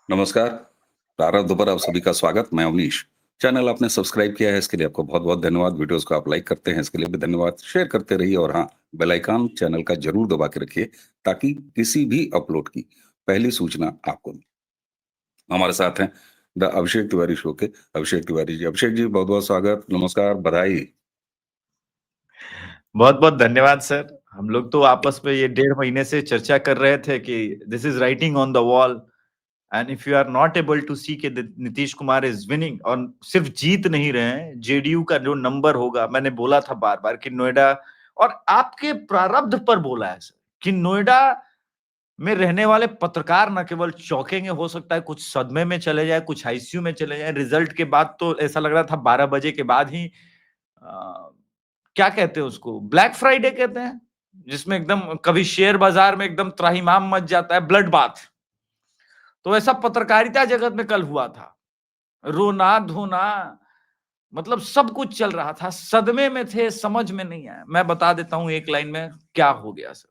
नमस्कार। प्रारब्ध पर आप सभी का स्वागत। मैं अवनीश। चैनल आपने सब्सक्राइब किया है इसके लिए आपको बहुत-बहुत धन्यवाद। वीडियोस को आप लाइक करते हैं इसके लिए भी धन्यवाद। शेयर करते रहिए और हाँ, बेल आइकन चैनल का ज़रूर दबा के रखिए ताकि किसी भी अपलोड की पहली सूचना आपको मिले। हमारे साथ हैं द अभिषेक तिवारी शो के अभिषेक तिवारी जी। अभिषेक जी बहुत-बहुत स्वागत, नमस्कार, बधाई। बहुत बहुत धन्यवाद सर। हम लोग तो आपस में ये 1.5 महीने से चर्चा कर रहे थे कि this is writing on the wall and if you are not able to see कि नीतीश कुमार इज विनिंग और सिर्फ जीत नहीं रहे हैं, जेडीयू का जो नंबर होगा, मैंने बोला था बार बार कि नोएडा और आपके प्रारब्ध पर बोला है सर कि नोएडा में रहने वाले पत्रकार न केवल चौंकेंगे, हो सकता है कुछ सदमे में चले जाए, कुछ आईसीयू में चले जाए। रिजल्ट के बाद तो ऐसा लग रहा था 12 बजे के बाद ही क्या कहते हैं उसको, ब्लैक फ्राइडे कहते हैं, जिसमें एकदम कभी शेयर बाजार में एकदम त्राहिमाम मच जाता है, ब्लड बाथ। तो ऐसा पत्रकारिता जगत में कल हुआ था। रोना धोना, मतलब सब कुछ चल रहा था, सदमे में थे, समझ में नहीं आया। मैं बता देता हूं एक लाइन में क्या हो गया सर।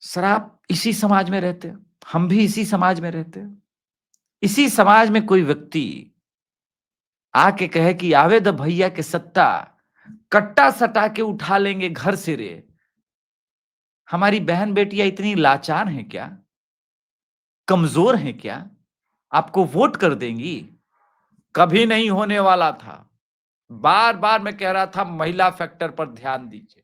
सर आप इसी समाज में रहते हैं, हम भी इसी समाज में रहते हैं। इसी समाज में कोई व्यक्ति आके कहे कि आवेद भैया के सत्ता कट्टा सटा के उठा लेंगे घर से रे। हमारी बहन बेटियां इतनी लाचार हैं क्या, कमजोर हैं क्या, आपको वोट कर देंगी? कभी नहीं होने वाला था। बार बार मैं कह रहा था महिला फैक्टर पर ध्यान दीजिए।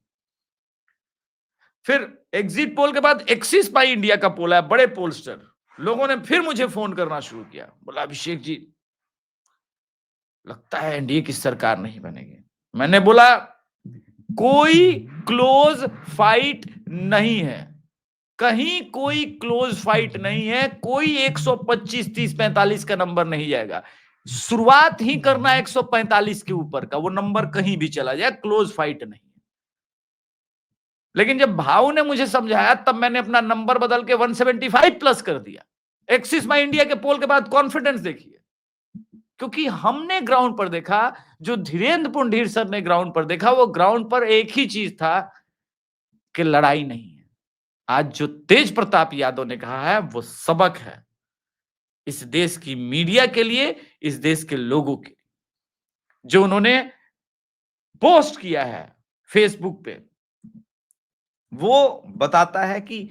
फिर एग्जिट पोल के बाद एक्सिस पाई इंडिया का पोल है, बड़े पोलस्टर लोगों ने फिर मुझे फोन करना शुरू किया, बोला अभिषेक जी लगता है एनडीए की सरकार नहीं बनेगी। मैंने बोला कोई क्लोज फाइट नहीं है, कहीं कोई क्लोज फाइट नहीं है, कोई 125 30 45 का नंबर नहीं जाएगा। शुरुआत ही करना 145 के ऊपर का, वो नंबर कहीं भी चला जाए, क्लोज फाइट नहीं। लेकिन जब भाव ने मुझे समझाया तब मैंने अपना नंबर बदल के 175 प्लस कर दिया। एक्सिस माई इंडिया के पोल के बाद कॉन्फिडेंस देखिए, क्योंकि हमने ग्राउंड पर देखा, जो धीरेन्द्र पुंडीर सर ने ग्राउंड पर देखा, वो ग्राउंड पर एक ही चीज था कि लड़ाई नहीं है। आज जो तेज प्रताप यादव ने कहा है वो सबक है इस देश की मीडिया के लिए, इस देश के लोगों के लिए। जो उन्होंने पोस्ट किया है फेसबुक पे, वो बताता है कि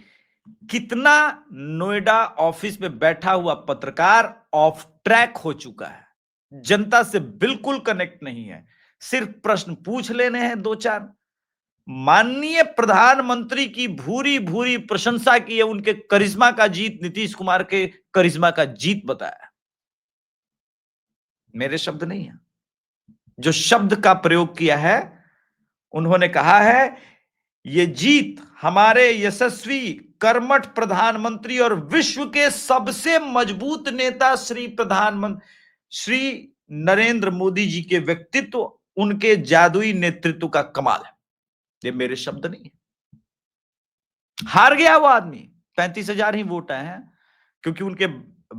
कितना नोएडा ऑफिस में बैठा हुआ पत्रकार ऑफ ट्रैक हो चुका है, जनता से बिल्कुल कनेक्ट नहीं है, सिर्फ प्रश्न पूछ लेने हैं दो चार। माननीय प्रधानमंत्री की भूरी भूरी प्रशंसा की है, उनके करिश्मा का जीत, नीतीश कुमार के करिश्मा का जीत बताया। मेरे शब्द नहीं है, जो शब्द का प्रयोग किया है, उन्होंने कहा है ये जीत हमारे यशस्वी कर्मठ प्रधानमंत्री और विश्व के सबसे मजबूत नेता श्री नरेंद्र मोदी जी के व्यक्तित्व, उनके जादुई नेतृत्व का कमाल है। ये मेरे शब्द नहीं है। हार गया वो आदमी, 35,000 ही वोट आए हैं, क्योंकि उनके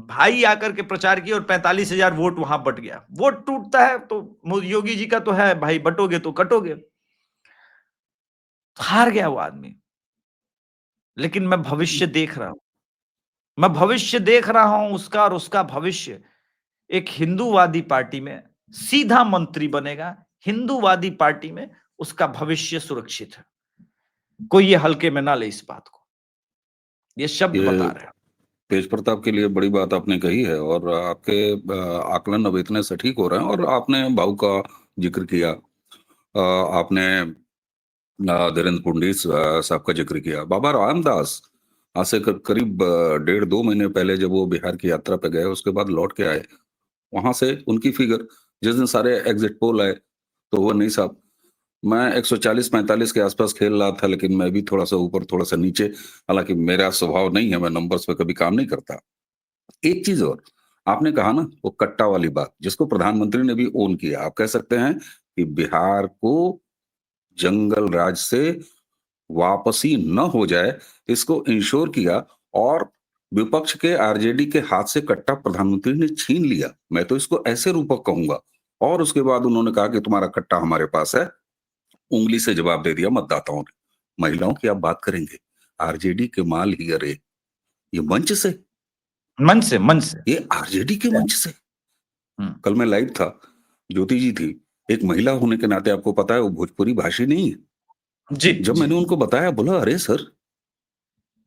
भाई आकर के प्रचार किए और 45,000 वोट वहां बट गया। वोट टूटता है तो योगी जी का तो है भाई, बटोगे तो कटोगे। हार गया वो आदमी, लेकिन मैं भविष्य देख रहा हूं, मैं भविष्य देख रहा हूं उसका, और उसका भविष्य एक हिंदूवादी पार्टी में सीधा मंत्री बनेगा। हिंदूवादी पार्टी में उसका भविष्य सुरक्षित है। कोई ये हल्के में ना ले इस बात को, ये शब्द ये बता रहे हैं। तेज प्रताप के लिए बड़ी बात आपने कही है और आपके आकलन अब इतने सटीक हो रहे हैं और आपने भाव का जिक्र किया। आपने धीरेन्द्र पुंडीर साहब का जिक्र किया। बाबा रामदास आज से करीब 1.5-2 महीने पहले जब वो बिहार की यात्रा पे गए, उसके बाद लौट के आए, वहां से उनकी फिगर जिस दिन सारे एग्जिट पोल आए तो वो नहीं साहब, मैं 140-45 के आसपास खेल रहा था, लेकिन मैं भी थोड़ा सा ऊपर थोड़ा सा नीचे। हालांकि मेरा स्वभाव नहीं है, मैं नंबर्स पे कभी काम नहीं करता। एक चीज और आपने कहा ना, वो कट्टा वाली बात जिसको प्रधानमंत्री ने भी ओन किया, आप कह सकते हैं कि बिहार को जंगल राज से वापसी न हो जाए, इसको इंश्योर किया और विपक्ष के आरजेडी के हाथ से कट्टा प्रधानमंत्री ने छीन लिया। मैं तो इसको ऐसे रूपक कहूंगा। और उसके बाद उन्होंने कहा कि तुम्हारा कट्टा हमारे पास है, उंगली से जवाब दे दिया मतदाताओं ने। महिलाओं की आप बात करेंगे, आरजेडी के माल ही अरे, ये मंच से, मन से ये आरजेडी के मंच से। हम्म, कल मैं लाइव था, ज्योति जी थी, एक महिला होने के नाते आपको पता है वो भोजपुरी भाषी नहीं है। जी जब जी मैंने उनको बताया, बोला अरे सर,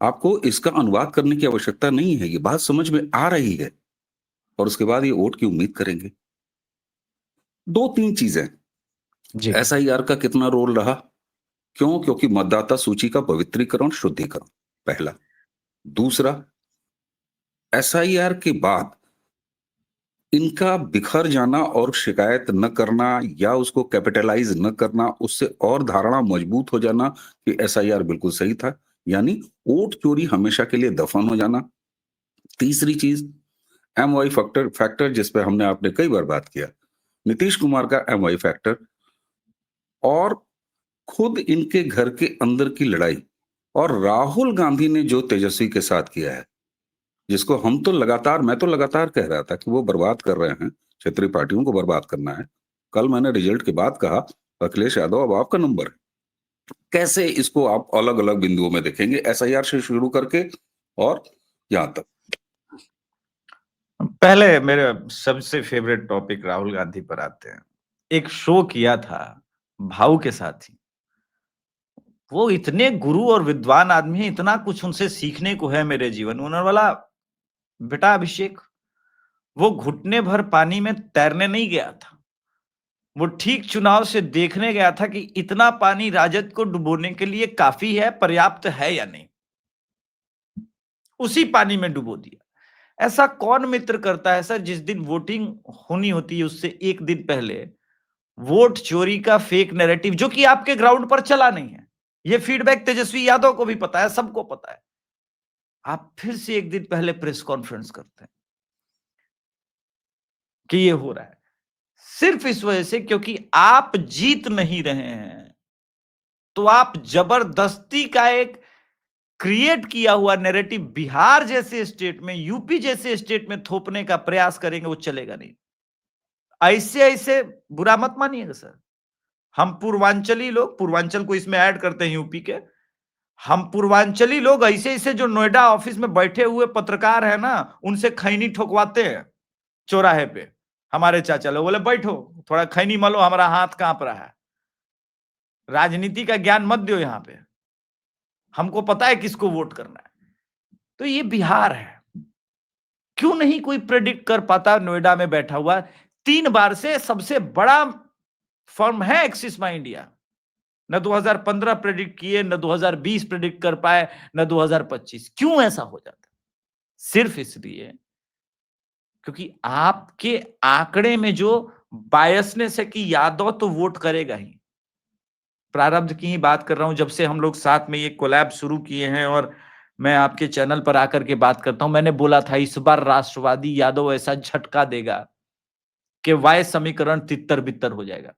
आपको इसका अनुवाद करने की आवश्यकता नहीं है, ये बात समझ में आ रही है, और उसके बाद ये वोट की उम्मीद करेंगे। 2-3 चीजें, जी एसआईआर का कितना रोल रहा? क्यों? क्योंकि मतदाता सूची का पवित्रीकरण, शुद्धिकरण, पहला। दूसरा, एसआईआर के बाद इनका बिखर जाना और शिकायत न करना या उसको कैपिटलाइज न करना, उससे और धारणा मजबूत हो जाना कि एसआईआर बिल्कुल सही था, यानी वोट चोरी हमेशा के लिए दफन हो जाना। तीसरी चीज, एमवाई फैक्टर फैक्टर जिस पे हमने आपने कई बार बात किया, नीतीश कुमार का एमवाई फैक्टर, और खुद इनके घर के अंदर की लड़ाई, और राहुल गांधी ने जो तेजस्वी के साथ किया है, जिसको हम तो लगातार, मैं तो लगातार कह रहा था कि वो बर्बाद कर रहे हैं, क्षेत्रीय पार्टियों को बर्बाद करना है। कल मैंने रिजल्ट के बाद कहा, अखिलेश यादव अब आपका नंबर है। कैसे इसको आप अलग अलग बिंदुओं में देखेंगे, एसआईआर से शुरू करके और यहां तक? पहले मेरे सबसे फेवरेट टॉपिक राहुल गांधी पर आते हैं। एक शो किया था भाऊ के साथ ही, वो इतने गुरु और विद्वान आदमी हैं, इतना कुछ उनसे सीखने को है मेरे जीवन में। उन्होंने बोला, बेटा अभिषेक, वो घुटने भर पानी में तैरने नहीं गया था, वो ठीक चुनाव से देखने गया था कि इतना पानी राजद को डुबोने के लिए काफी है, पर्याप्त है या नहीं। उसी पानी में डुबो दिया। ऐसा कौन मित्र करता है सर, जिस दिन वोटिंग होनी होती है उससे एक दिन पहले वोट चोरी का फेक नैरेटिव, जो कि आपके ग्राउंड पर चला नहीं है। ये फीडबैक तेजस्वी यादव को भी पता है, सबको पता है। आप फिर से एक दिन पहले प्रेस कॉन्फ्रेंस करते हैं कि ये हो रहा है, सिर्फ इस वजह से क्योंकि आप जीत नहीं रहे हैं, तो आप जबरदस्ती का एक क्रिएट किया हुआ नैरेटिव बिहार जैसे स्टेट में, यूपी जैसे स्टेट में थोपने का प्रयास करेंगे, वो चलेगा नहीं। ऐसे ऐसे बुरा मत मानिएगा सर। हम पूर्वांचली लोग, पूर्वांचल को इसमें ऐड करते हैं यूपी के, हम पूर्वांचली लोग ऐसे ऐसे जो नोएडा ऑफिस में बैठे हुए पत्रकार हैं ना, उनसे खैनी ठोकवाते हैं चौराहे पे। हमारे चाचा लोग बोले बैठो थोड़ा खैनी मलो, हमारा हाथ कांप रहा है। राजनीति का ज्ञान मत दो यहां पे, हमको पता है किसको वोट करना है। तो ये बिहार है। क्यों नहीं कोई प्रेडिक्ट कर पाता? नोएडा में बैठा हुआ 3 बार से सबसे बड़ा फर्म है एक्सिस माई इंडिया। न 2015 प्रेडिक्ट किए, न 2020 प्रेडिक्ट कर पाए, न 2025। क्यों ऐसा हो जाता? सिर्फ इसलिए क्योंकि आपके आंकड़े में जो बायसनेस है कि यादव तो वोट करेगा ही। प्रारब्ध की ही बात कर रहा हूं, जब से हम लोग साथ में ये कोलैब शुरू किए हैं और मैं आपके चैनल पर आकर के बात करता हूं, मैंने बोला था इस बार राष्ट्रवादी यादव ऐसा झटका देगा कि वाय समीकरण तितर बितर हो जाएगा।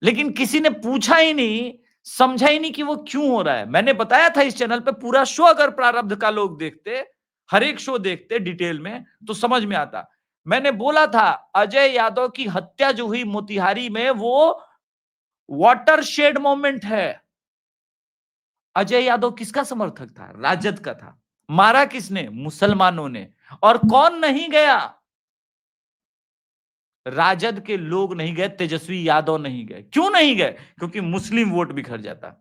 लेकिन किसी ने पूछा ही नहीं, समझा ही नहीं कि वो क्यों हो रहा है। मैंने बताया था इस चैनल पे, पूरा शो अगर प्रारब्ध का लोग देखते, हर एक शो देखते डिटेल में, तो समझ में आता। मैंने बोला था अजय यादव की हत्या जो हुई मोतिहारी में, वो वाटरशेड मोमेंट है। अजय यादव किसका समर्थक था? राजद का था। मारा किसने? मुसलमानों ने। और कौन नहीं गया? राजद के लोग नहीं गए, तेजस्वी यादव नहीं गए। क्यों नहीं गए? क्योंकि मुस्लिम वोट बिखर जाता।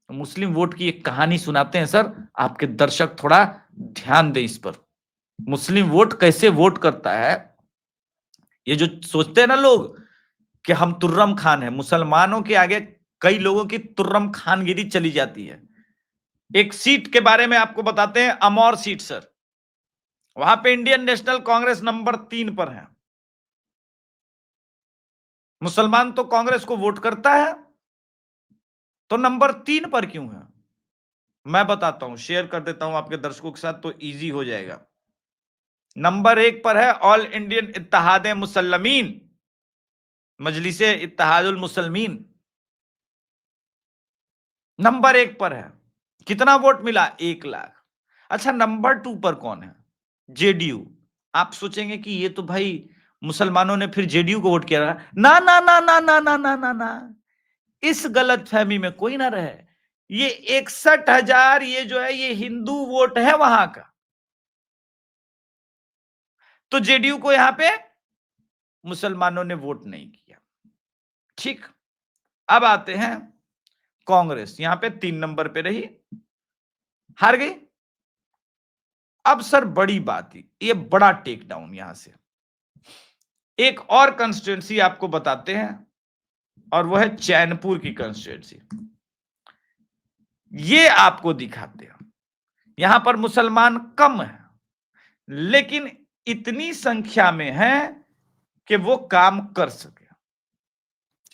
मुस्लिम वोट की एक कहानी सुनाते हैं सर, आपके दर्शक थोड़ा ध्यान दें इस पर। मुस्लिम वोट कैसे वोट करता है? ये जो सोचते हैं ना लोग कि हम तुर्रम खान है, मुसलमानों के आगे कई लोगों की तुर्रम खानगिरी चली जाती है। एक सीट के बारे में आपको बताते हैं, अमौर सीट सर। वहां पे इंडियन नेशनल कांग्रेस नंबर 3 पर है। मुसलमान तो कांग्रेस को वोट करता है, तो नंबर 3 पर क्यों है? मैं बताता हूं, शेयर कर देता हूं आपके दर्शकों के साथ तो इजी हो जाएगा। नंबर 1 पर है all Indian Ittehad Muslimeen, Majlise Ittehadul Muslimeen, number 1 पर है। कितना वोट मिला? 1 लाख। अच्छा, नंबर 2 पर कौन है? जेडीयू। आप सोचेंगे कि ये तो भाई मुसलमानों ने फिर जेडीयू को वोट किया। ना ना ना ना ना ना ना ना ना, इस गलत फहमी में कोई ना रहे। ये 61,000 ये जो है ये हिंदू वोट है वहां का। तो जेडीयू को यहां पे मुसलमानों ने वोट नहीं किया। ठीक, अब आते हैं कांग्रेस, यहां पे 3 नंबर पे रही, हार गई। अब सर बड़ी बात ही, ये बड़ा टेक डाउन यहां से एक और कंस्टिट्यूंसी आपको बताते हैं, और वो है चैनपुर की कंस्टिट्यूंसी। ये आपको दिखाते हैं, यहां पर मुसलमान कम है, लेकिन इतनी संख्या में है कि वो काम कर सके।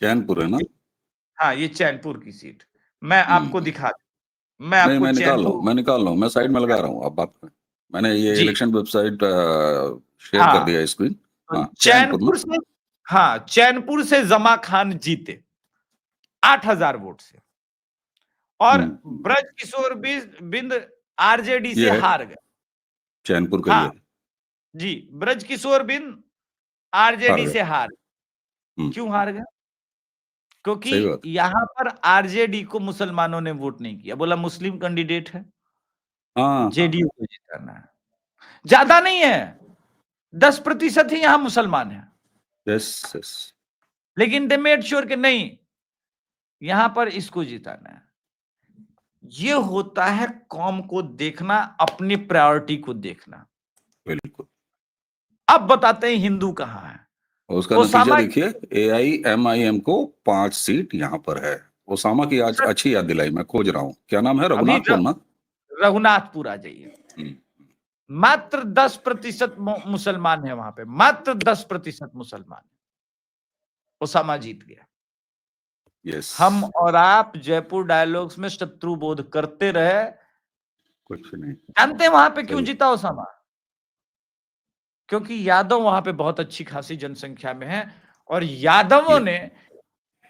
चैनपुर है ना? हाँ, ये चैनपुर की सीट मैं आपको दिखा दूं, मैं नहीं, आपको मैं निकाल रहा हूँ, चैनपुर, मैं निकाल रहा हूँ, मैं साइड में लगा रहा हूँ। आप बात करें, मैंने ये जी, इलेक्शन वेबसाइट शेयर कर हाँ, दिया स्क्रीन। तो हाँ, चैनपुर ना? चैनपुर से, हाँ, चैनपुर से जमा खान जीते 8,000 वोट से, और ब्रज किशोर बिंद आरजेडी ये से है हार गए। चैनपुर का, ये हाँ है। जी, ब्रज किशोर बिंद हार आरजेडी गए। से हार गए। हम्म, क्यों हार गए? क्योंकि सही बात। यहां पर आरजेडी को मुसलमानों ने वोट नहीं किया, बोला मुस्लिम कैंडिडेट है, हाँ, जेडीयू को जिताना है। ज्यादा नहीं है, 10% ही यहां मुसलमान है, यस यस। लेकिन दे मेड श्योर कि नहीं, यहां पर इसको जिताना है। ये होता है कौम को देखना, अपनी प्रायोरिटी को देखना। बिल्कुल। अब बताते हैं हिंदू कहां है। और उसका नतीजा ओसामा, देखिए, AIMIM को 5 सीट यहाँ पर है। ओसामा की आज अच्छी याद दिलाई, मैं खोज रहा हूँ, क्या नाम है, अभी रघुनाथपुर ना? रघुनाथपुर आ जाइए, हम्म, मात्र 10% मुसलमान है वहां पे, मात्र 10% मुसलमान। ओसामा जीत गया। यस। हम और आप जयपुर डायलॉग्स में शत्रु बोध करते रहे, कुछ नहीं। जानते हैं वहां पे क्यों सही। जीता ओसामा? क्योंकि यादव वहां पे बहुत अच्छी खासी जनसंख्या में है, और यादवों ये ने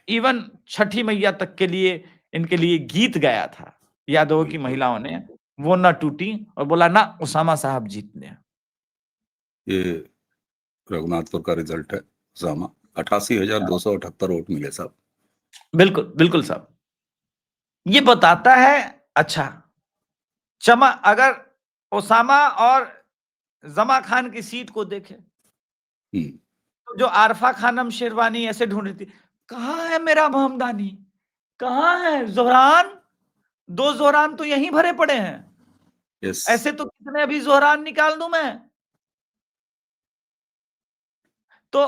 इवन छठी मैया तक के लिए इनके लिए गीत गाया था, यादवों की बिल्कुल। महिलाओं ने, वो ना टूटी और बोला ना ओसामा साहब जीतने हैं। ये रघुनाथपुर का रिजल्ट है। ओसामा 88,278 वोट मिले साहब। बिल्कुल बिल्कुल साहब, ये बताता है। अच्छा, अगर ओसामा और जमा खान की सीट को देखें, हम्म, तो जो आरफा खानम शेरवानी ऐसे ढूंढ रही थी, कहां है मेरा मोहम्मदानी, कहां है जोहरान, 2 जोहरान तो यहीं भरे पड़े हैं, यस। ऐसे तो कितने अभी जोहरान निकाल दूं मैं। तो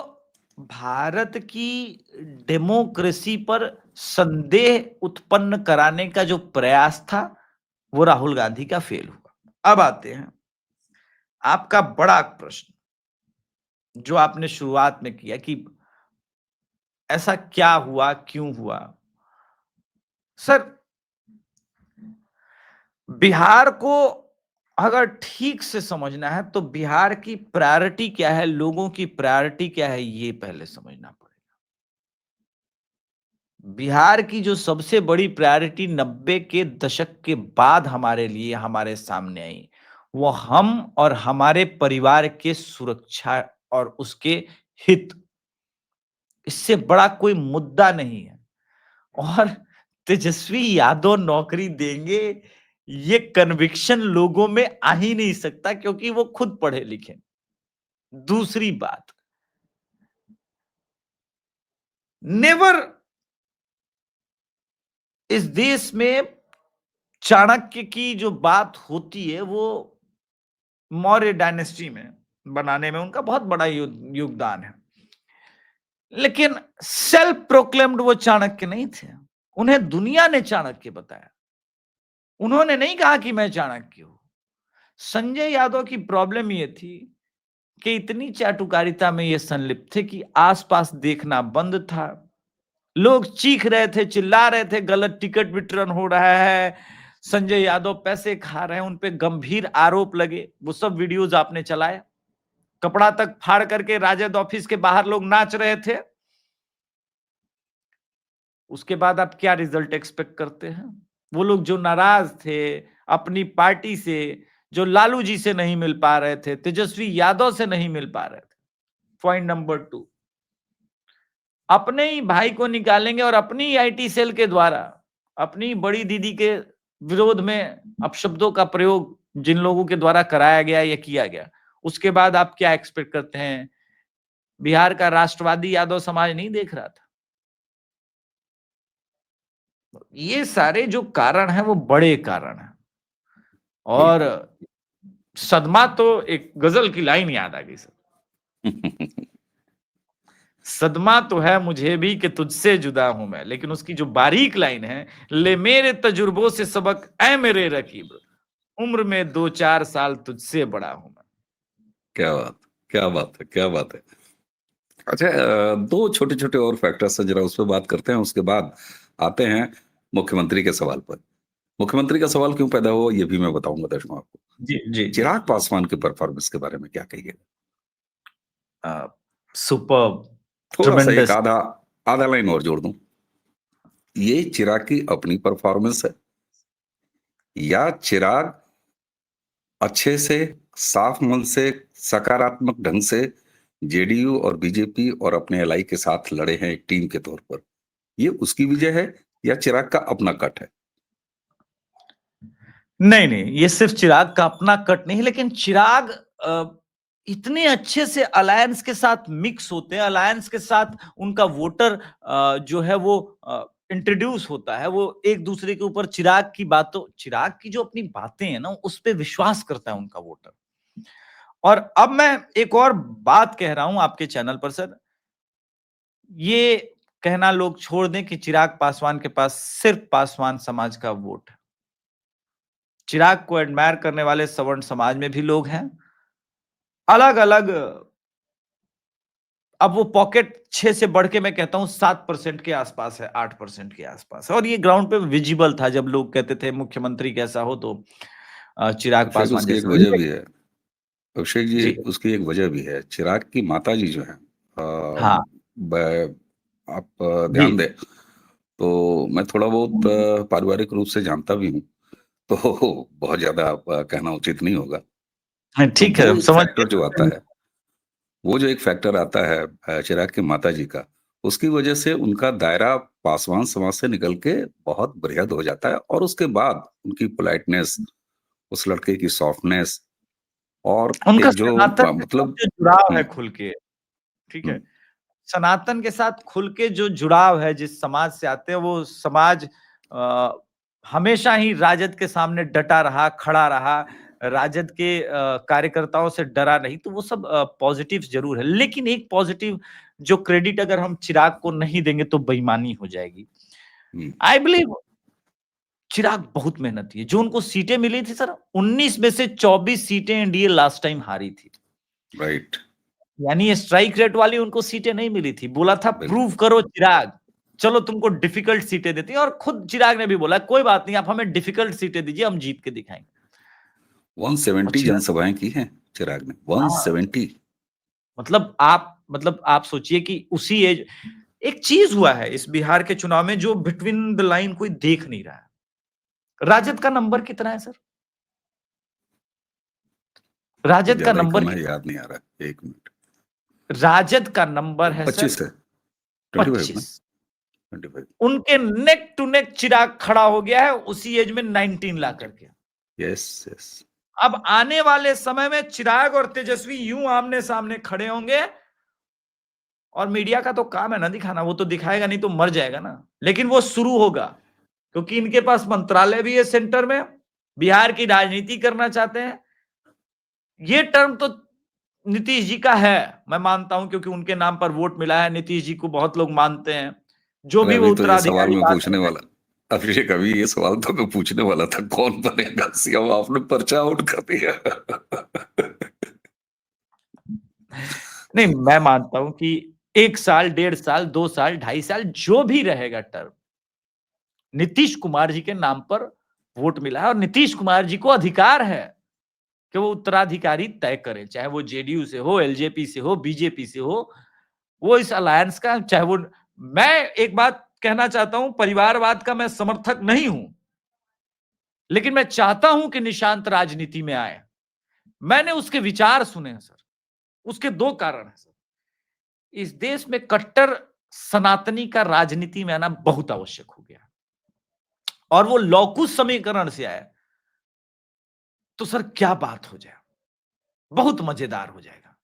भारत की डेमोक्रेसी पर संदेह उत्पन्न कराने का जो प्रयास था, वो राहुल गांधी का फेल हुआ। अब आते हैं आपका बड़ा प्रश्न, जो आपने शुरुआत में किया कि ऐसा क्या हुआ, क्यों हुआ। सर, बिहार को अगर ठीक से समझना है तो बिहार की प्रायोरिटी क्या है, लोगों की प्रायोरिटी क्या है, ये पहले समझना पड़ेगा। बिहार की जो सबसे बड़ी प्रायोरिटी 90 के दशक के बाद हमारे लिए हमारे सामने आई, वो हम और हमारे परिवार के सुरक्षा और उसके हित, इससे बड़ा कोई मुद्दा नहीं है। और तेजस्वी यादव नौकरी देंगे, ये कन्विक्शन लोगों में आ ही नहीं सकता, क्योंकि वो खुद पढ़े लिखे। दूसरी बात, नेवर इस देश में चाणक्य की जो बात होती है, वो मौर्य डायनेस्टी में बनाने में उनका बहुत बड़ा योगदान है, लेकिन सेल्फ प्रोक्लेम्ड वो चाणक्य नहीं थे। उन्हें दुनिया ने चाणक्य बताया, उन्होंने नहीं कहा कि मैं चाणक्य हूं। संजय यादव की प्रॉब्लम ये थी कि इतनी चाटुकारिता में ये संलिप्त थे कि आसपास देखना बंद था। लोग चीख रहे थे, चिल्ला रहे थे, गलत टिकट वितरण हो रहा है, संजय यादव पैसे खा रहे हैं, उन पे गंभीर आरोप लगे। वो सब वीडियोज आपने चलाया, कपड़ा तक फाड़ करके राजद ऑफिस के बाहर लोग नाच रहे थे। उसके बाद आप क्या रिजल्ट एक्सपेक्ट करते हैं? वो लोग जो नाराज थे अपनी पार्टी से, जो लालू जी से नहीं मिल पा रहे थे, तेजस्वी यादव से नहीं मिल पा रहे थे, पॉइंट नंबर 2, अपने ही भाई को निकालेंगे और अपनी आईटी सेल के द्वारा अपनी बड़ी दीदी के विरोध में अपशब्दों का प्रयोग जिन लोगों के द्वारा कराया गया या किया गया, उसके बाद आप क्या एक्सपेक्ट करते हैं? बिहार का राष्ट्रवादी यादव समाज नहीं देख रहा था। ये सारे जो कारण हैं वो बड़े कारण हैं। और बिल्कुल। सदमा तो एक गजल की लाइन याद आ गई सर। सदमा तो है मुझे भी कि तुझसे जुदा हूं मैं, लेकिन उसकी जो बारीक लाइन है, ले मेरे तजुर्बों से सबक ऐ मेरे रकीब, उम्र में 2-4 साल तुझसे बड़ा हूं मैं। क्या बात, क्या बात है, क्या बात है। अच्छा, 2 छोटे-छोटे और फैक्टर्स हैं, ज़रा उस पे बात करते हैं, उसके बाद आते हैं मुख्यमंत्री के सवाल पर। मुख्यमंत्री का सवाल क्यों पैदा हुआ, ये भी मैं बताऊँगा दर्शकों आपको। जी, जी, जी। चिराग पासवान की परफॉर्मेंस के बारे में क्या कहिएगा? सुपर्ब, थोड़ा-सा एक ट्रेमेंडस। आधा लाइन और जोड़ दूँ। ये चिराग की अपनी परफॉर्मेंस है या चिराग अच्छे से, साफ मन से, सकारात्मक ढंग से जेडीयू और बीजेपी और अपने एलआई के साथ लड़े हैं एक टीम के तौर पर? ये उसकी वजह है या चिराग का अपना कट है? नहीं, नहीं, ये सिर्फ चिराग का अपना कट नहीं, लेकिन चिराग इतने अच्छे से अलायंस के साथ मिक्स होते हैं, अलायंस के साथ उनका वोटर जो है वो इंट्रोड्यूस होता है, वो एक दूसरे के ऊपर चिराग की जो अपनी बातें हैं ना, उस पे विश्वास करता है उनका वोटर। और अब मैं एक और बात कह रहा हूं आपके चैनल पर सर, ये कहना लोग छोड़ दें कि चिराग पासवान के पास सिर्फ पासवान समाज का वोट है। चिराग को एडमायर करने वाले सवर्ण समाज में भी लोग हैं। अलग-अलग, अब वो पॉकेट 6 से बढ़ के मैं कहता हूँ 7% के आसपास है, 8% के आसपास है, और ये ग्राउंड पे विजिबल था जब लोग कहते थे मुख्यमंत्री कैसा हो तो चिराग अभिषेक, पासवान उसकी एक जैसा हो। वजह भी है। अभिषेक जी, जी, उसकी एक वजह भी है। चिराग की माताजी जो हैं, हाँ, आप जी। ध्यान दें तो मैं थोड़ा बहुत पारिवारिक रूप से जानता भी हूँ, तो बहुत ज्यादा कहना उचित नहीं होगा। हाँ, तो ठीक वो है, एक समझ फैक्टर जो आता गए। है, वो जो एक फैक्टर आता है चिराग की माताजी का, उसकी वजह से उनका दायरा पासवान समाज से निकल के बहुत बृहद हो जाता है और उसके बाद उनकी पोलाइटनेस, उस लड़के की सॉफ्टनेस और उनका एक जो सनातन के साथ मतलब जो जुड़ाव है हुँ, खुल के, ठीक है? हुँ, सनातन के साथ खुल के जो जुड़ाव है, जिस समाज से आते हैं, वो समाज अ, हमेशा ही राजद के सामने डटा रहा, खड़ा रहा, राजद के कार्यकर्ताओं से डरा नहीं, तो वो सब पॉजिटिव जरूर है। लेकिन एक पॉजिटिव जो क्रेडिट अगर हम चिराग को नहीं देंगे तो बेईमानी हो जाएगी। हुँ, आई बिलीव चिराग बहुत मेहनती है। जो उनको सीटें मिली थी सर, 19 में से 24 सीटें एनडीए लास्ट टाइम हारी थी। राइट, यानी स्ट्राइक रेट वाली उनको सीटें नहीं मिली थी। बोला था बिल्कुल। प्रूव करो चिराग, चलो तुमको डिफिकल्ट सीटें देती हैं, और खुद चिराग ने भी बोला कोई बात नहीं, आप हमें डिफिकल्ट सीटें दीजिए, हम जीत के दिखाएंगे। और 170 चिराग, जनसभाएँ की हैं चिराग ने, हाँ, 170। आप सोचिए कि उसी एज, एक चीज हुआ है इस बिहार के चुनाव में जो बिटवीन द लाइन कोई देख नहीं रहा है। राजद का नंबर कितना है सर? कुछ राजद का ज़्यादा ही नंबर कम है, कितना याद नहीं आ रहा है, 1 मिनट। राजद का नंबर है सर 25 है, 25 ना? 25। 25। उनके नेक टू नेक चिराग खड़ा हो गया है उसी एज में 19 ला करके। Yes, yes. अब आने वाले समय में चिराग और तेजस्वी यूं आमने सामने खड़े होंगे, और मीडिया का तो काम है ना दिखाना, वो तो दिखाएगा नहीं तो मर जाएगा ना, लेकिन वो शुरू होगा, क्योंकि इनके पास मंत्रालय भी है सेंटर में, बिहार की राजनीति करना चाहते हैं। ये टर्म तो नीतीश जी का है, मैं मानता हूं, क्योंकि उनके नाम पर वोट मिला है, नीतीश जी को बहुत लोग मानते हैं, जो अरे भी वो अभी तो ये सवाल उत्तराधिकारी मैं बात पूछने वाला, अभिषेक, अभी ये सवाल तो मैं पूछने वाला था, कौन बनेगा सीएम? आपने पर्चा आउट कर दिया। नहीं, मैं मानता हूं कि 1 साल, 1.5 साल, 2 साल, 2.5 साल जो भी रहेगा टर्म, नीतीश कुमार जी के नाम पर वोट मिला है, और नीतीश कुमार जी को अधिकार है कि वो उत्तराधिकारी तय करें, चाहे वो जेडीयू से हो, एलजेपी से हो, बीजेपी से हो, वो इस अलायंस का, चाहे वो, मैं एक बात कहना चाहता हूं, परिवारवाद का मैं समर्थक नहीं हूं, लेकिन मैं चाहता हूं कि निशांत राजनीति में आए। मैंने उसके विचार सुने हैं सर, उसके 2 कारण हैं सर। इस देश में कट्टर सनातनी का राजनीति में आना बहुत आवश्यक हो गया। और वो लॉकुस समीकरण से आए, तो सर क्या बात हो जाए, बहुत मजेदार हो जाएगा।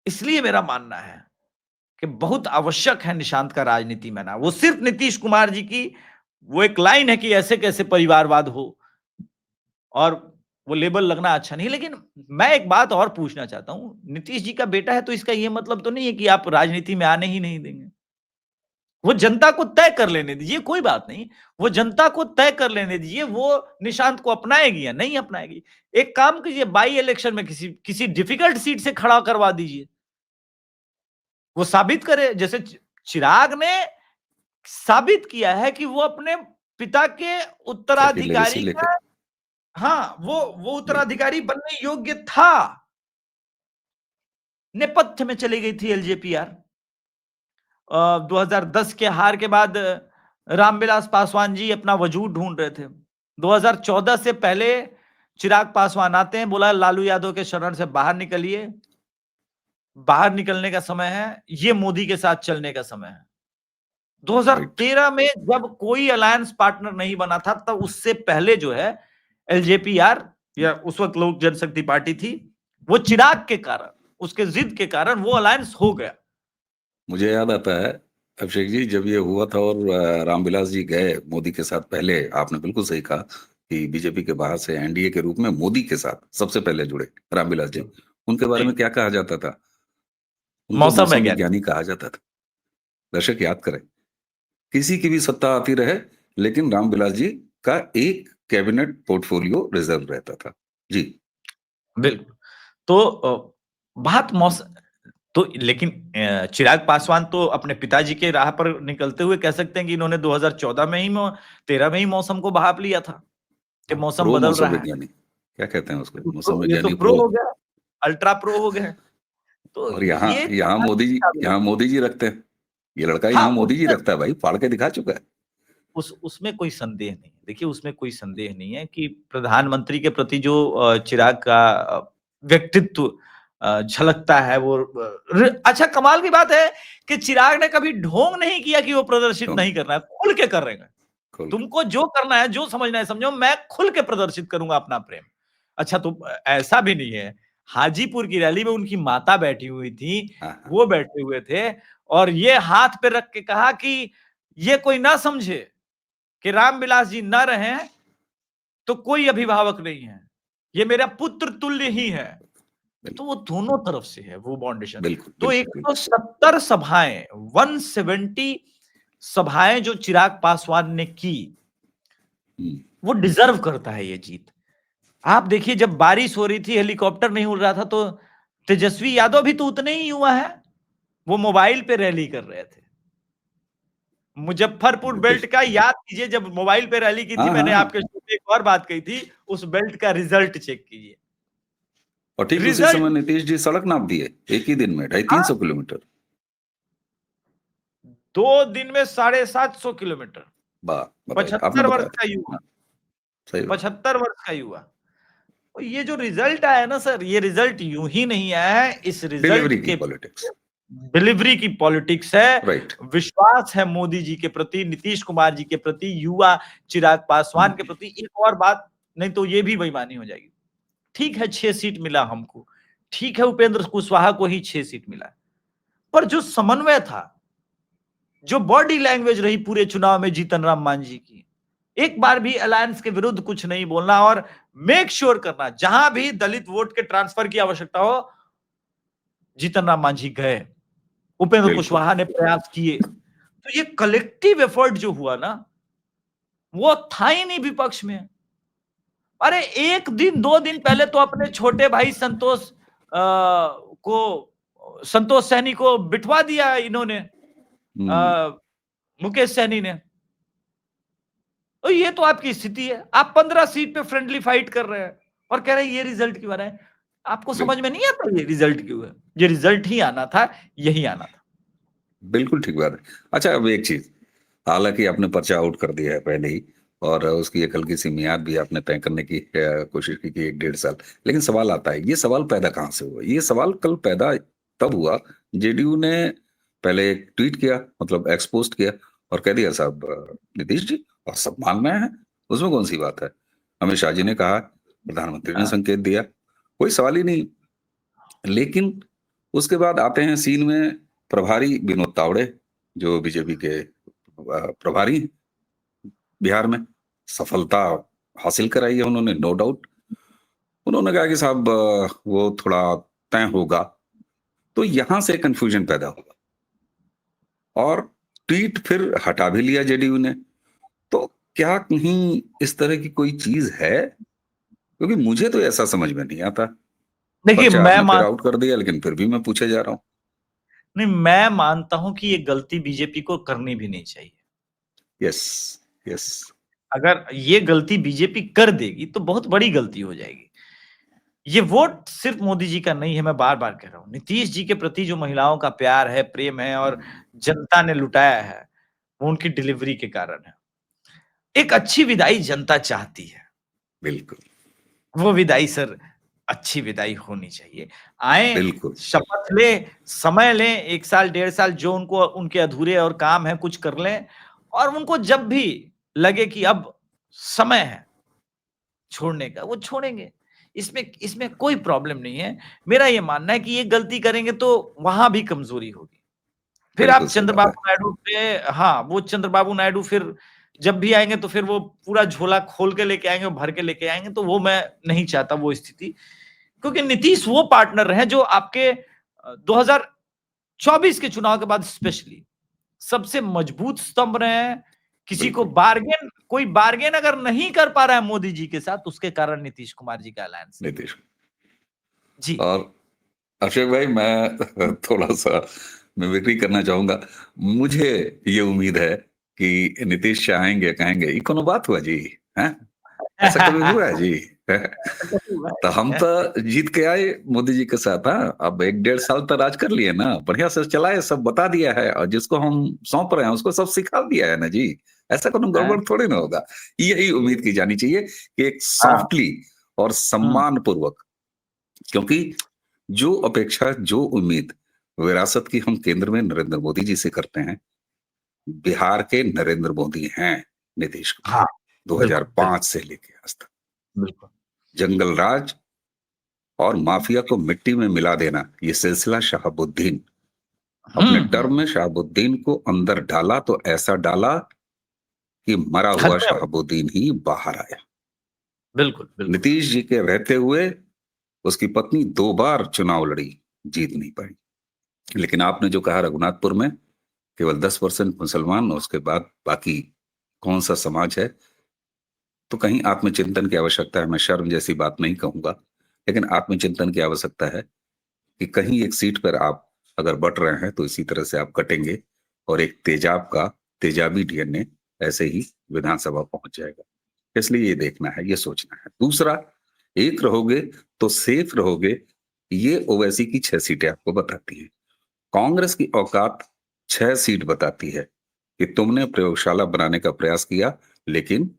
इसलिए मेरा मानना है कि बहुत आवश्यक है निशांत का राजनीति में आना। वो सिर्फ नीतीश कुमार जी की वो एक लाइन है कि ऐसे कैसे परिवारवाद हो, और वो लेबल लगना अच्छा नहीं। लेकिन मैं एक बात और पूछना चाहता हूं, नीतीश जी का बेटा है तो इसका ये मतलब तो नहीं है कि आप राजनीति में आने ही नहीं देंगे। वो जनता को तय कर लेने दीजिए, कोई बात नहीं। वो जनता को तय कर लेने दीजिए, वो निशांत को अपनाएगी या नहीं अपनाएगी। एक काम कीजिए, बाई इलेक्शन में किसी किसी डिफिकल्ट सीट से खड़ा करवा दीजिए, वो साबित करे। जैसे चिराग ने साबित किया है कि वो अपने पिता के सबकी लेगेसी उत्तराधिकारी लेके। का, हाँ, वो बिल्कुल। उत्तराधिकारी बनने योग्य था। नेपथ्य में चली गई थी एलजेपीआर। 2010 के हार के बाद रामविलास पासवान जी अपना वजूद ढूंढ रहे थे। 2014 से पहले चिराग पासवान आते हैं, बोला लालू यादव के शरण से बाहर निकलिए, बाहर निकलने का समय है, ये मोदी के साथ चलने का समय है। 2013 में जब कोई अलायंस पार्टनर नहीं बना था, तब उससे पहले जो है एलजेपीआर, या उस वक्त लोक जनशक्ति पार्टी थी, वो चिराग के कारण, उसके जिद के कारण वो अलायंस हो गया। मुझे याद आता है अभिषेक जी, जब ये हुआ था और रामविलास जी गए मोदी के साथ, पहले आपने बिल्कुल सही कहा कि बीजेपी के बाहर से एनडीए के रूप में मोदी के साथ सबसे पहले जुड़े रामविलास जी। उनके बारे में क्या कहा जाता था? उनको मौसम मौसम वैज्ञानिक। विज्ञानी कहा जाता था। दर्शक याद करें, किसी की भी सत्ता आती रहे, लेकिन रामविलास जी का एक कैबिनेट पोर्टफोलियो रिजर्व रहता था। जी। बिल्कुल। तो बात मौसम, तो लेकिन चिराग पासवान तो अपने पिताजी के राह पर निकलते हुए कह सकते हैं कि इन्होंने 2014 में ही 13 में ही मौसम को भाप लिया था कि मौसम प्रो बदल मौसम रहा है। विज्ञानी क्या कहते हैं उसको, मौसम ये तो विज्ञानी प्रो प्रो। हो गया, अल्ट्रा प्रो हो गया। तो और यहाँ ये यहाँ कमाल मोदी की जी, काबिलियत। यहाँ मोदी जी रखते हैं। ये लड़का हाँ, यहाँ मोदी जी रखता है भाई, फाड़ के दिखा चुका है। उसमें कोई संदेह नहीं। देखिए, उसमें कोई संदेह नहीं है कि प्रधानमंत्री के प्रति जो चिराग का व्यक्तित्व झलकता है, वो अच्छा, कमाल की बात है कि चिराग ने कभी ढोंग नहीं किया कि वो प्रदर्शित तो नहीं करना है, खुल के कर रहे हैं। खोल के। तुमको जो करना है, जो समझना है समझो, मैं खुल के प्रदर्शित करूंगा अपना प्रेम। अच्छा, तो ऐसा भी नहीं है, हाजीपुर की रैली में उनकी माता बैठी हुई थी, हाँ हाँ। वो बैठे हुए थे, और ये हाथ पे रख के कहा कि ये कोई ना समझे कि रामविलास जी न रहे तो कोई अभिभावक नहीं है, ये मेरा पुत्र तुल्य ही है। तो वो दोनों तरफ से है वो बाउंडेशन। बिल्कुल तो बिल्कुल बिल्कुल। 170 सभाएं, 170 सभाएं जो चिराग पासवान ने की, हम्म, वो डिजर्व करता है ये जीत। आप देखिए, जब बारिश हो रही थी, हेलीकॉप्टर नहीं उड़ रहा था, तो तेजस्वी यादव भी तो उतने ही युवा है, वो मोबाइल पे रैली कर रहे थे। मुजफ्फरपुर बिल्कुल। बेल्ट का याद कीजिए, जब मोबाइल पे रैली की थी, हाँ मैंने हाँ। आपके शो में एक और बात कही थी, उस बेल्ट का रिजल्ट चेक कीजिए। और ठीक उसी रिजल्ट समय नीतीश जी सड़क नाप दिए, एक ही दिन में 250-300 किलोमीटर। 2 दिन में 750 किलोमीटर। वाह, बताइए, आपने 75 वर्ष बताया का था। युवा, हाँ, सही बात। 75 वर्ष का युवा। और ये जो रिजल्ट आया ना सर, ये रिजल्ट यूं ही नहीं आया है, इस रिजल्ट डिलीवरी की के पॉलिटिक्स। डिलीवरी की पॉलिटिक्स है। राइट। विश्वास है मोदी जी के प्रति, नीतीश कुमार जी के प्रति, युवा चिराग पासवान के प्रति। एक और बात, नहीं तो ये भी बेईमानी हो जाएगी। ठीक है, 6 सीट मिला हमको, ठीक है, उपेंद्र कुशवाहा को ही 6 सीट मिला, पर जो समन्वय था, जो बॉडी लैंग्वेज रही पूरे चुनाव में जीतन राम मांझी की, एक बार भी अलायंस के विरुद्ध कुछ नहीं बोलना, और मेक श्योर करना जहां भी दलित वोट के ट्रांसफर की आवश्यकता हो, जीतन राम मांझी गए, उपेंद्र बिल्कुल कुशवाहा ने प्रयास किए। तो ये कलेक्टिव एफर्ट जो हुआ ना, वो था ही नहीं विपक्ष में। अरे 1 दिन 2 दिन पहले तो अपने छोटे भाई संतोष सैनी को बिठवा दिया इन्होंने, हम्म, मुकेश सैनी ने। तो ये तो आपकी स्थिति है, आप 15 सीट पे फ्रेंडली फाइट कर रहे हैं और कह रहे हैं ये रिजल्ट क्यों आ रहा है। आपको समझ में नहीं आता ये रिजल्ट क्यों है? ये रिजल्ट ही आना था, यही आना था। बिल्कुल ठीक बात है। अच्छा, अब एक चीज, हालांकि आपने पर्चा आउट कर दिया है पहले ही, और उसकी एक हल्की सी मियाद भी आपने तय करने की कोशिश की कि 1-1.5 साल, लेकिन सवाल आता है, ये सवाल पैदा कहाँ से हुआ? ये सवाल कल पैदा तब हुआ, जेडीयू ने पहले एक ट्वीट किया, मतलब एक्सपोस्ट किया और कह दिया, साहब नीतीश जी, और सब मान रहे हैं, उसमें कौन सी बात है। अमित शाह जी ने कहा, प्रधानमंत्री ने हाँ। संकेत दिया, कोई सवाल ही नहीं। लेकिन उसके बाद आते हैं सीन में प्रभारी विनोद तावड़े, जो बीजेपी के प्रभारी हैं बिहार में। सफलता हासिल कराई है उन्होंने, नो डाउट। उन्होंने कहा कि साहब वो थोड़ा तय होगा, तो यहां से कंफ्यूजन पैदा होगा और ट्वीट फिर हटा भी लिया जेडीयू ने। तो क्या कहीं इस तरह की कोई चीज है? क्योंकि मुझे तो ऐसा समझ में नहीं आता। देखिए, पर्चा मैं आपने फिर मान आउट कर दिया, लेकिन फिर भी मैं पूछे जा रहा हूँ। नहीं, मैं मानता हूं कि ये गलती बीजेपी को करनी भी नहीं चाहिए। यस, यस, अगर ये गलती बीजेपी कर देगी तो बहुत बड़ी गलती हो जाएगी। ये वोट सिर्फ मोदी जी का नहीं है, मैं बार-बार कह रहा हूं। नीतीश जी के प्रति जो महिलाओं का प्यार है, प्रेम है और जनता ने लुटाया है, वो उनकी डिलीवरी के कारण है। एक अच्छी विदाई जनता चाहती है। बिल्कुल, वो विदाई सर अच्छी विदाई होनी चाहिए। आएँ, बिल्कुल, शपथ लें, समय लें, 1 साल, 1.5 साल जो उनको उनके अधूरे और काम है कुछ कर लें और उनको जब भी लगे कि अब समय है छोड़ने का, वो छोड़ेंगे। इसमें इसमें कोई प्रॉब्लम नहीं है। मेरा ये मानना है कि ये गलती करेंगे तो वहाँ भी कमज़ोरी होगी। फिर बिल्कुल आप सही बात है। चंद्रबाबू नायडू पे हाँ, वो चंद्रबाबू नायडू फिर जब भी आएँगे तो फिर वो पूरा झोला खोल के लेके आएँगे, भर के लेके आएँगे, तो वो मैं नहीं चाहता वो स्थिति। क्योंकि नीतीश वो पार्टनर हैं जो आपके 2024 के चुनाव के बाद स्पेशली सबसे मजबूत स्तंभ रहे हैं। किसी को बिल्कुल, कोई बार्गेन अगर नहीं कर पा रहा है मोदी जी के साथ, उसके कारण नीतीश कुमार जी का अलायंस है। नीतीश। जी। और अक्षय भाई, मैं थोड़ा-सा मिमिक्री करना चाहूँगा। मुझे ये उम्मीद है कि नीतीश चाहेंगे, कहेंगे, "ये कौनो बात हुआ जी? हैं? ऐसा कभी हुआ है जी?" तो हम तो जीत के आए मोदी जी के साथ, हाँ। अब 1 डेढ़ साल तो राज कर लिए ना, बढ़िया से चलाए, सब बता दिया है और जिसको हम सौंप रहे हैं, उसको सब सिखा दिया है ना जी। ऐसा कोनो हाँ, गड़बड़ थोड़ी ना होगा। यही उम्मीद की जानी चाहिए कि एक हाँ, सॉफ्टली और हुँ, सम्मानपूर्वक, क्योंकि जो अपेक्षा, जो उम्मीद विरासत की हम केंद्र में नरेंद्र मोदी जी से करते हैं, बिहार के नरेंद्र मोदी हैं नीतीश कुमार, हाँ, बिल्कुल, बिल्कुल, 2005 से लेके आज तक। बिल्कुल। जंगल राज और माफिया को मिट्टी में मिला देना, ये सिलसिला शहाबुद्दीन, हुँ, अपने हुँ, टर्म में शहाबुद्दीन को अंदर डाला तो ऐसा डाला कि मरा हुआ खत्म है। शहाबुद्दीन ही बाहर आया। बिल्कुल, बिल्कुल। नीतीश जी के रहते हुए उसकी पत्नी 2 बार चुनाव लड़ी, जीत नहीं पाई। लेकिन आपने जो कहा, रघुनाथपुर में केवल 10% मुसलमान और उसके बाद बाकी कौन सा समाज है, तो कहीं आत्मचिंतन की आवश्यकता है। मैं शर्म जैसी बात नहीं कहूंगा, लेकिन आत्मचिंतन की आवश्यकता है कि कहीं एक सीट पर आप अगर बट रहे हैं तो इसी तरह से आप कटेंगे और एक तेजाबी डीएनए ऐसे ही विधानसभा पहुंच जाएगा। इसलिए ये देखना है, ये सोचना है। दूसरा, एक रहोगे तो सेफ रहोगे, ये ओवैसी की 6 सीटें आपको बताती हैं। कांग्रेस की औकात 6 सीट बताती है कि तुमने प्रयोगशाला बनाने का प्रयास किया, लेकिन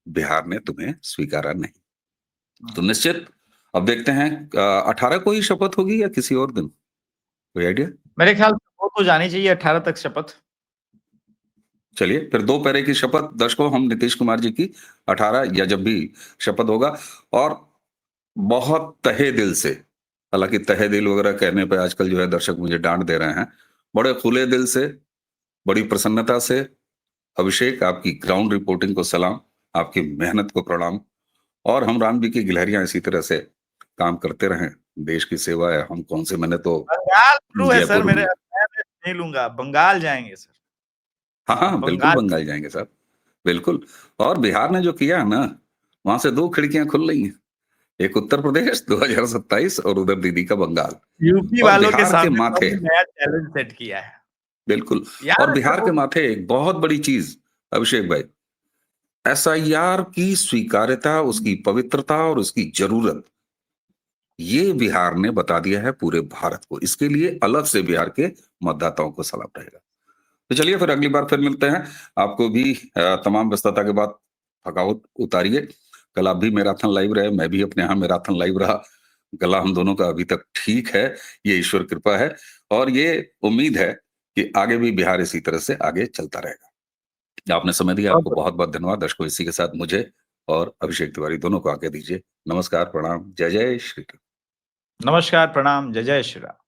बिहार ने तुम्हें स्वीकारा नहीं। तो हुँ, निश्चित अब देखते हैं 18 को ही शपथ होगी या किसी और दिन? कोई आइडिया? मेरे ख्याल से वो तो जानी चाहिए 18 तक शपथ। चलिए, फिर 2 पैरे की शपथ 10 को हम नीतीश कुमार जी की, 18 या जब भी शपथ होगा। और बहुत तहे दिल से, हालाँकि तहे दिल वगैरह कहने पे आजकल जो है दर्शक मुझे डाँट दे रहे हैं। बड़े खुले दिल से, बड़ी प्रसन्नता से, अभिषेक, आपकी ग्राउंड रिपोर्टिंग को सलाम, आपकी मेहनत को प्रणाम और हम राम जी की गिलहरियाँ इसी तरह से काम करते रहें। देश की सेवा है, हम कौन से, मैंने तो बंगाल शुरू है सर जयपुर मेरे, मैं नहीं लूँगा, बंगाल जाएँगे सर। हाँ, हाँ, बिल्कुल बंगाल बंगाल जाएँगे साहब, बिल्कुल। और बिहार ने जो किया है ना, वहाँ से 2 खिड़कियाँ खुल रही हैं। एक उत्तर प्रदेश 2027 और उधर दीदी का बंगाल। यूपी और वालों के बिहार के सामने माथे, बहुत नया चैलेंज सेट किया है। बिल्कुल, याद और है सर बिहार वो के माथे एक बहुत बड़ी चीज़, अभिषेक भाई, एसआईआर की स्वीकार्यता, उसकी पवित्रता और उसकी ज़रूरत, ये बिहार ने बता दिया है पूरे भारत को। इसके लिए अलग से बिहार के मतदाताओं को सलाम रहेगा। तो चलिए, फिर अगली बार फिर मिलते हैं। आपको भी तमाम व्यस्तता के बाद थकावट उतारिए। कल आप भी मैराथन लाइव रहे, मैं भी अपने यहाँ मैराथन लाइव रहा। गला हम दोनों का अभी तक ठीक है, ये ईश्वर कृपा है और ये उम्मीद है कि आगे भी बिहार इसी तरह से आगे चलता रहेगा। आपने समय दिया, बहुत आपको बहुत बहुत धन्यवाद। दर्शकों, इसी के साथ मुझे और अभिषेक तिवारी दोनों को आज्ञा दीजिए। नमस्कार, प्रणाम, जय जय श्री राम। नमस्कार, प्रणाम, जय जय श्री राम।